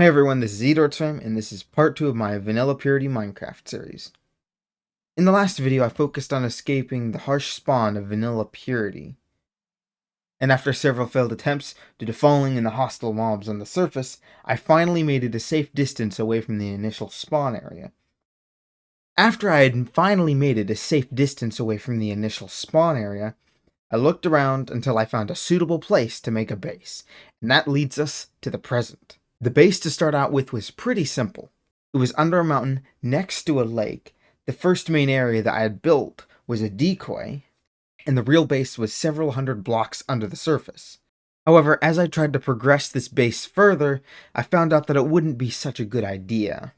Hey everyone, this is Edortsfam, and this is part 2 of my Vanilla Purity Minecraft series. In the last video, I focused on escaping the harsh spawn of Vanilla Purity. And after several failed attempts due to falling in the hostile mobs on the surface, I finally made it a safe distance away from the initial spawn area. After I had finally made it a safe distance away from the initial spawn area, I looked around until I found a suitable place to make a base, and that leads us to the present. The base to start out with was pretty simple. It was under a mountain next to a lake. The first main area that I had built was a decoy, and the real base was several hundred blocks under the surface. However, as I tried to progress this base further, I found out that it wouldn't be such a good idea.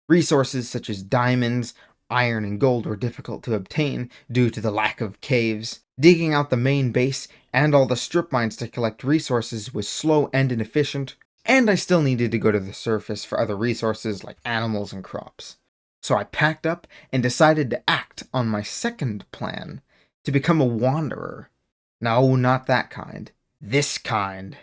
Resources such as diamonds, iron, and gold were difficult to obtain due to the lack of caves. Digging out the main base and all the strip mines to collect resources was slow and inefficient, and I still needed to go to the surface for other resources like animals and crops. So I packed up and decided to act on my second plan, to become a wanderer. No, not that kind. This kind.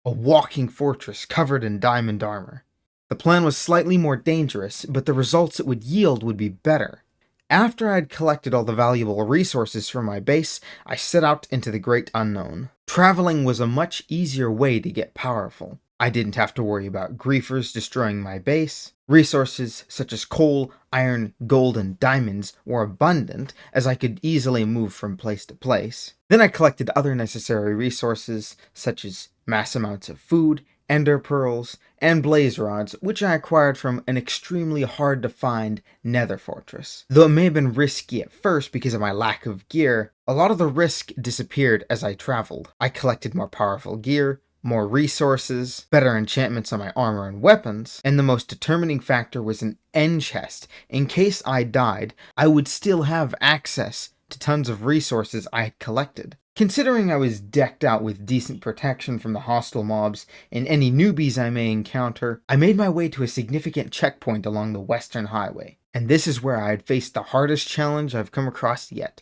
A walking fortress covered in diamond armor. The plan was slightly more dangerous, but the results it would yield would be better. After I had collected all the valuable resources for my base, I set out into the great unknown. Traveling was a much easier way to get powerful. I didn't have to worry about griefers destroying my base. Resources such as coal, iron, gold, and diamonds were abundant, as I could easily move from place to place. Then I collected other necessary resources such as mass amounts of food, ender pearls, and blaze rods, which I acquired from an extremely hard to find nether fortress. Though it may have been risky at first because of my lack of gear, a lot of the risk disappeared as I traveled. I collected more powerful gear, more resources, better enchantments on my armor and weapons, and the most determining factor was an end chest. In case I died, I would still have access to tons of resources I had collected. Considering I was decked out with decent protection from the hostile mobs and any newbies I may encounter, I made my way to a significant checkpoint along the Western Highway, and this is where I had faced the hardest challenge I've come across yet: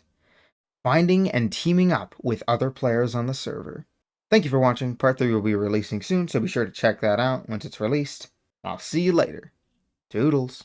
finding and teaming up with other players on the server. Thank you for watching. Part 3 will be releasing soon, so be sure to check that out once it's released. I'll see you later. Toodles.